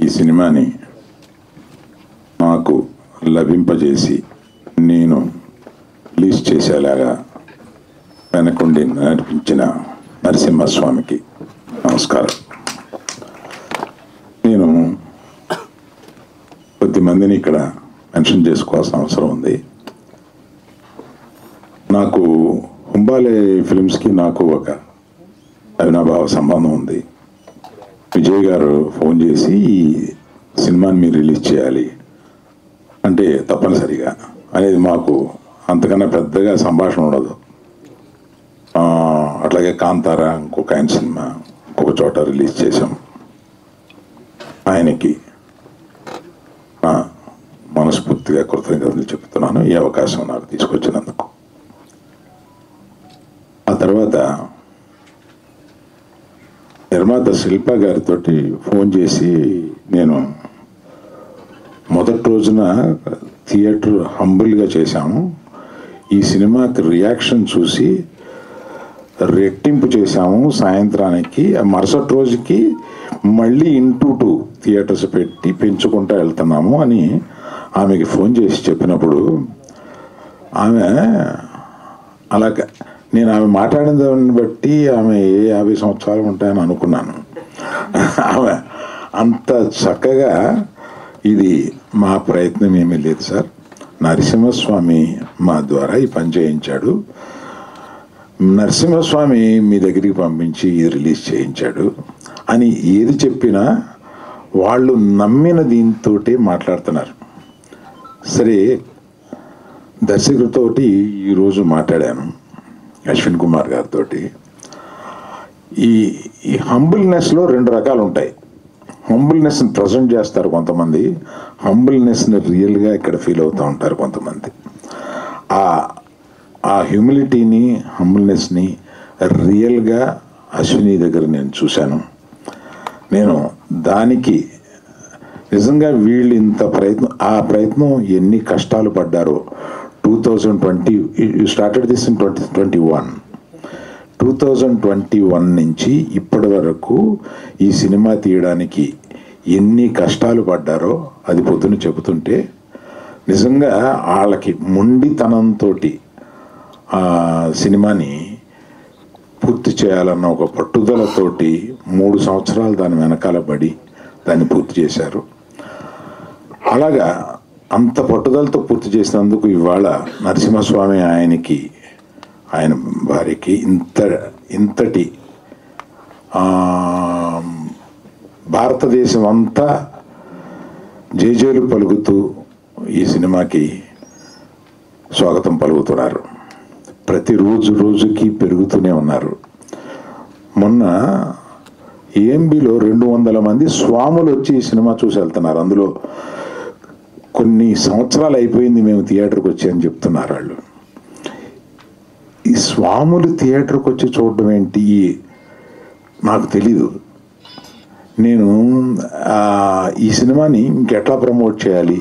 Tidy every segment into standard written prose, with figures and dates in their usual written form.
ఈ సినిమాని నాకు లభింపజేసి నేను రిలీజ్ చేసేలాగా వెనకుండి నడిపించిన నరసింహస్వామికి నమస్కారం. నేను కొద్దిమందిని ఇక్కడ మెన్షన్ చేసుకోవాల్సిన అవసరం ఉంది. నాకు హుంబాలే ఫిల్మ్స్కి నాకు ఒక అవినాభావ సంబంధం ఉంది. విజయ్ గారు ఫోన్ చేసి ఈ సినిమాని మీరు రిలీజ్ చేయాలి అంటే తప్పనిసరిగా అనేది మాకు అంతకన్నా పెద్దగా సంభాషణ ఉండదు. అట్లాగే కాంతారా ఇంకొక ఆయన సినిమా ఇంకొక చోట రిలీజ్ చేశాం. ఆయనకి మనస్ఫూర్తిగా కృతజ్ఞతలు చెప్తున్నాను ఈ అవకాశం నాకు తీసుకొచ్చినందుకు. ఆ తర్వాత నిర్మాత శిల్ప గారితో ఫోన్ చేసి నేను మొదటి రోజున థియేటర్ హంబుల్గా చేశాము. ఈ సినిమాకి రియాక్షన్ చూసి రెట్టింపు చేశాము. సాయంత్రానికి మరుసటి రోజుకి మళ్ళీ 2 థియేటర్స్ పెట్టి పెంచుకుంటూ వెళ్తున్నాము అని ఆమెకి ఫోన్ చేసి చెప్పినప్పుడు ఆమె అలాగ నేను ఆమె మాట్లాడిన దాన్ని బట్టి ఆమె 50 సంవత్సరాలు ఉంటాయని అనుకున్నాను. ఆమె అంత చక్కగా ఇది మా ప్రయత్నం ఏమీ లేదు సార్, నరసింహస్వామి మా ద్వారా ఈ పని చేయించాడు, నరసింహస్వామి మీ దగ్గరికి పంపించి ఇది రిలీజ్ చేయించాడు అని ఏది చెప్పినా వాళ్ళు నమ్మిన దీంతోటే మాట్లాడుతున్నారు. సరే, దర్శకుడితోటి ఈరోజు మాట్లాడాను అశ్విన్ కుమార్ గారితో. ఈ హంబుల్నెస్లో 2 రకాలు ఉంటాయి. హంబుల్నెస్ని ప్రజెంట్ చేస్తారు కొంతమంది, హంబుల్నెస్ని రియల్గా ఇక్కడ ఫీల్ అవుతూ ఉంటారు కొంతమంది. ఆ హ్యూమిలిటీని హంబుల్నెస్ని రియల్గా అశ్విని దగ్గర నేను చూశాను. నేను దానికి నిజంగా వీళ్ళు ఇంత ఆ ప్రయత్నం ఎన్ని కష్టాలు పడ్డారో. 2020 యూ స్టార్టెడ్ దిస్ ఇన్ 2021 నుంచి ఇప్పటి వరకు ఈ సినిమా తీయడానికి ఎన్ని కష్టాలు పడ్డారో అది పొద్దున చెబుతుంటే నిజంగా వాళ్ళకి మొండితనంతో ఆ సినిమాని పూర్తి చేయాలన్న ఒక పట్టుదలతోటి 3 సంవత్సరాలు దాని వెనకాల పడి దాన్ని పూర్తి చేశారు. అలాగా అంత పట్టుదలతో పూర్తి చేసినందుకు ఇవాళ నరసింహస్వామి ఆయన భార్యకి ఇంతటి భారతదేశం అంతా జేజేలు పలుకుతూ ఈ సినిమాకి స్వాగతం పలుకుతున్నారు. రోజుకి పెరుగుతూనే ఉన్నారు. మొన్న ఏఎంబిలో 200 మంది స్వాములు వచ్చి ఈ సినిమా చూసి వెళ్తున్నారు. అందులో కొన్ని సంవత్సరాలు అయిపోయింది మేము థియేటర్కి వచ్చి అని చెప్తున్నారు వాళ్ళు. ఈ స్వాములు థియేటర్కి వచ్చి చూడడం ఏంటి నాకు తెలీదు. నేను ఈ సినిమాని ఇంకెట్లా ప్రమోట్ చేయాలి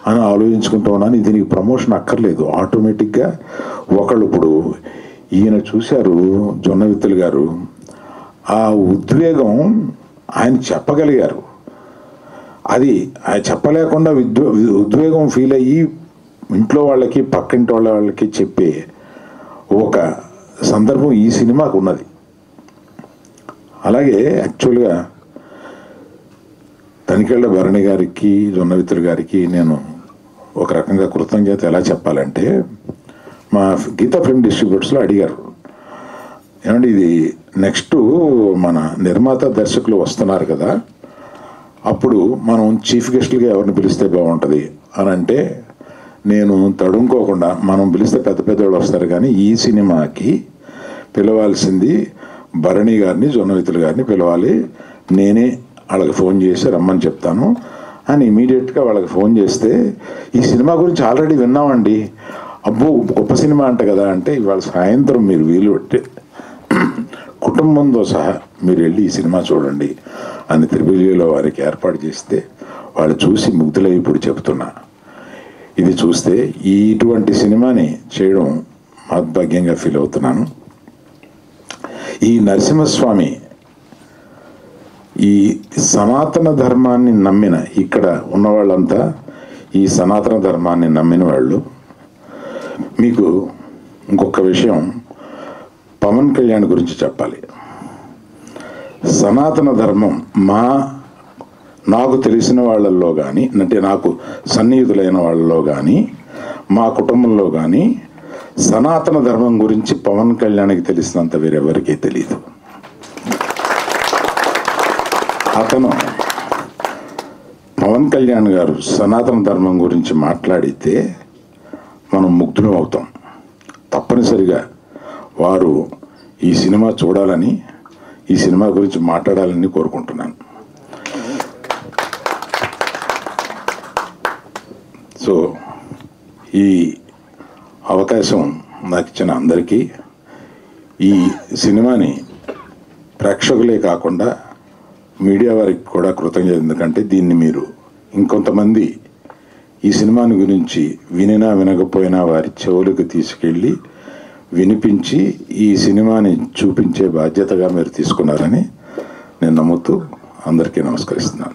అని ఆలోచించుకుంటూ ఉన్నాను. దీనికి ప్రమోషన్ అక్కర్లేదు, ఆటోమేటిక్గా ఒకళ్ళు ఇప్పుడు ఈయన చూశారు జొన్నవిత్తులు గారు, ఆ ఉద్వేగం ఆయన చెప్పగలిగారు. అది ఆయన చెప్పలేకుండా ఉద్వేగం ఫీల్ అయ్యి ఇంట్లో వాళ్ళకి పక్కింటి వాళ్ళకి చెప్పే ఒక సందర్భం ఈ సినిమాకు ఉన్నది. అలాగే యాక్చువల్గా తనికెళ్ళ భరణి గారికి జొన్నవిత్తులు గారికి నేను ఒక రకంగా కృతజ్ఞత ఎలా చెప్పాలంటే, మా గీతా ఫిల్మ్ డిస్ట్రిబ్యూటర్స్లో అడిగారు, ఏమంటే ఇది నెక్స్ట్ మన నిర్మాత దర్శకులు వస్తున్నారు కదా, అప్పుడు మనం చీఫ్ గెస్ట్లుగా ఎవరిని పిలిస్తే బాగుంటుంది అని అంటే, నేను తడుముకోకుండా మనం పిలిస్తే పెద్ద పెద్దవాళ్ళు వస్తారు కానీ ఈ సినిమాకి పిలవాల్సింది భరణి గారిని జొన్నవిత్తులు గారిని పిలవాలి, నేనే వాళ్ళకి ఫోన్ చేసి రమ్మని చెప్తాను అని ఇమీడియట్గా వాళ్ళకి ఫోన్ చేస్తే, ఈ సినిమా గురించి ఆల్రెడీ విన్నామండి, అబ్బో గొప్ప సినిమా అంట కదా అంటే, ఇవాళ సాయంత్రం మీరు వీలు పెట్టి కుటుంబంతో సహా మీరు వెళ్ళి ఈ సినిమా చూడండి అని త్రిభుజలో వారికి ఏర్పాటు చేస్తే వాళ్ళు చూసి ముగ్ధులై ఇప్పుడు చెప్తున్నా. ఇది చూస్తే ఇటువంటి సినిమాని చేయడం మహద్భాగ్యంగా ఫీల్ అవుతున్నాను. ఈ నరసింహస్వామి ఈ సనాతన ధర్మాన్ని నమ్మిన ఇక్కడ ఉన్న వాళ్ళంతా ఈ సనాతన ధర్మాన్ని నమ్మిన వాళ్ళు. మీకు ఇంకొక విషయం పవన్ కళ్యాణ్ గురించి చెప్పాలి. సనాతన ధర్మం నాకు తెలిసిన వాళ్ళల్లో కానీ, అంటే నాకు సన్నిహితులైన వాళ్ళలో కానీ, మా కుటుంబంలో కానీ సనాతన ధర్మం గురించి పవన్ కళ్యాణ్కి తెలిసినంత వేరెవరికీ తెలియదు. అతను పవన్ కళ్యాణ్ గారు సనాతన ధర్మం గురించి మాట్లాడితే మనం ముగ్ధులం అవుతాం. తప్పనిసరిగా వారు ఈ సినిమా చూడాలని, ఈ సినిమా గురించి మాట్లాడాలని కోరుకుంటున్నాను. సో ఈ అవకాశం నాకు ఇచ్చిన అందరికీ, ఈ సినిమాని ప్రేక్షకులే కాకుండా మీడియా వారికి కూడా కృతజ్ఞత. ఎందుకంటే దీన్ని మీరు ఇంకొంతమంది ఈ సినిమాని గురించి వినినా వినకపోయినా వారి చెవులకు తీసుకెళ్ళి వినిపించి ఈ సినిమాని చూపించే బాధ్యతగా మీరు తీసుకున్నారని నేను నమ్ముతూ అందరికీ నమస్కరిస్తున్నాను.